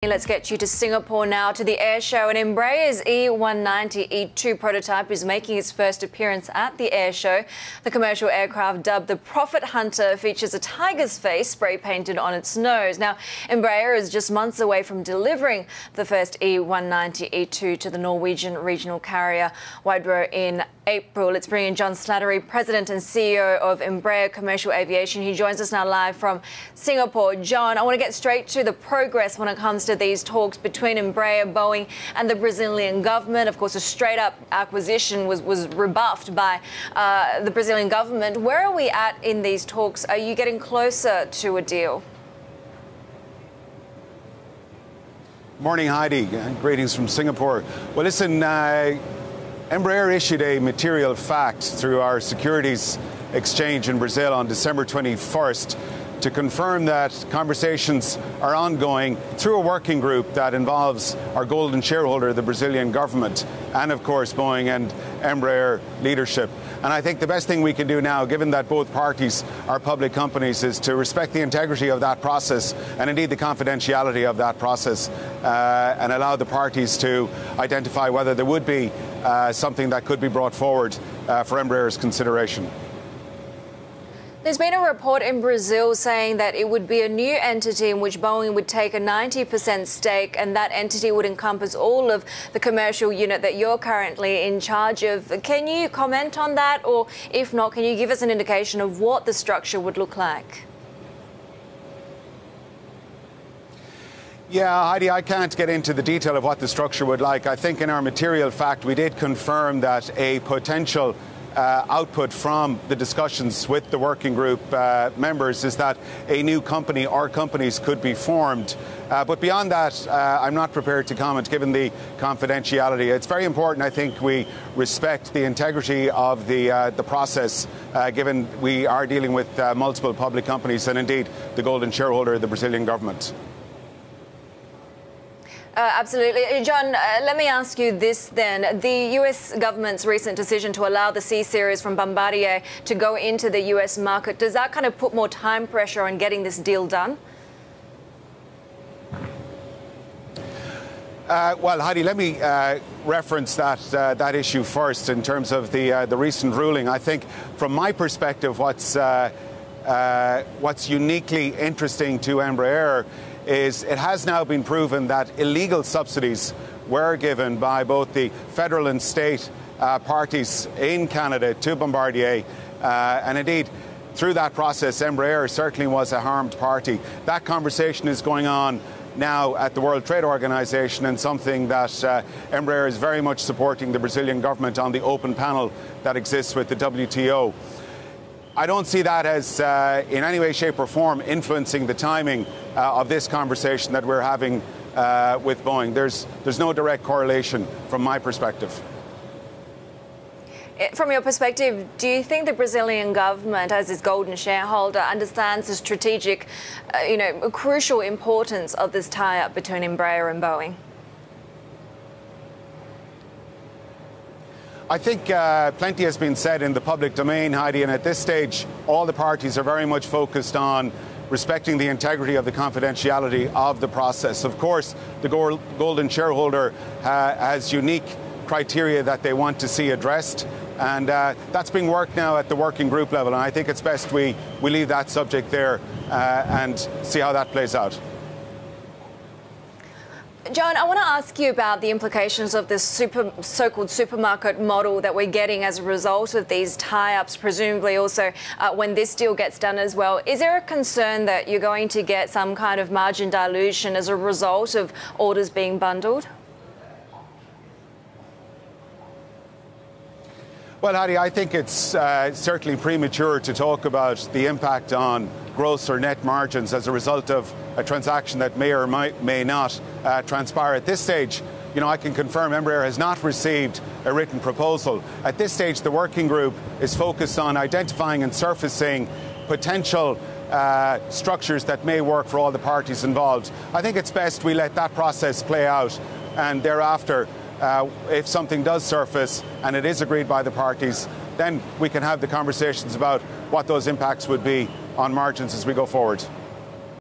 Let's get you to Singapore now, to the air show. And Embraer's E190-E2 prototype is making its first appearance at the air show. The commercial aircraft, dubbed the Profit Hunter, features a tiger's face spray painted on its nose. Now, Embraer is just months away from delivering the first E190-E2 to the Norwegian regional carrier Widerøe in April. Let's bring in John Slattery, President and CEO of Embraer Commercial Aviation. He joins us now live from Singapore. John, I want to get straight to the progress when it comes to these talks between Embraer, Boeing and the Brazilian government. Of course, a straight-up acquisition was rebuffed by the Brazilian government. Where are we at in these talks? Are you getting closer to a deal? Morning, Heidi. Greetings from Singapore. Well, listen, Embraer issued a material fact through our securities exchange in Brazil on December 21st to confirm that conversations are ongoing through a working group that involves our golden shareholder, the Brazilian government, and of course Boeing and Embraer leadership. And I think the best thing we can do now, given that both parties are public companies, is to respect the integrity of that process and indeed the confidentiality of that process, and allow the parties to identify whether there would be something that could be brought forward for Embraer's consideration. There's been a report in Brazil saying that it would be a new entity in which Boeing would take a 90% stake, and that entity would encompass all of the commercial unit that you're currently in charge of. Can you comment on that? Or if not, can you give us an indication of what the structure would look like? Yeah, Heidi, I can't get into the detail of what the structure would like. I think in our material fact, we did confirm that a potential output from the discussions with the working group members is that a new company or companies could be formed. But beyond that, I'm not prepared to comment given the confidentiality. It's very important, I think, we respect the integrity of the process, given we are dealing with multiple public companies and indeed the golden shareholder, the Brazilian government. Absolutely. John, let me ask you this then. The US government's recent decision to allow the CSeries from Bombardier to go into the US market, does that kind of put more time pressure on getting this deal done? Well, Heidi, let me reference that issue first in terms of the recent ruling. I think from my perspective, what's uniquely interesting to Embraer is it has now been proven that illegal subsidies were given by both the federal and state parties in Canada to Bombardier. And indeed, through that process, Embraer certainly was a harmed party. That conversation is going on now at the World Trade Organization, and something that Embraer is very much supporting the Brazilian government on the open panel that exists with the WTO. I don't see that as in any way, shape or form influencing the timing of this conversation that we're having with Boeing. There's no direct correlation from my perspective. From your perspective, do you think the Brazilian government, as its golden shareholder, understands the strategic, crucial importance of this tie-up between Embraer and Boeing? I think plenty has been said in the public domain, Heidi, and at this stage, all the parties are very much focused on respecting the integrity of the confidentiality of the process. Of course, the golden shareholder has unique criteria that they want to see addressed, and that's being worked now at the working group level, and I think it's best we leave that subject there and see how that plays out. John, I want to ask you about the implications of this so-called supermarket model that we're getting as a result of these tie-ups, presumably also when this deal gets done as well. Is there a concern that you're going to get some kind of margin dilution as a result of orders being bundled? Well, Haidi, I think it's certainly premature to talk about the impact on gross or net margins as a result of a transaction that may or may not transpire. At this stage, I can confirm Embraer has not received a written proposal. At this stage, the working group is focused on identifying and surfacing potential structures that may work for all the parties involved. I think it's best we let that process play out, and thereafter, if something does surface and it is agreed by the parties, then we can have the conversations about what those impacts would be on margins as we go forward.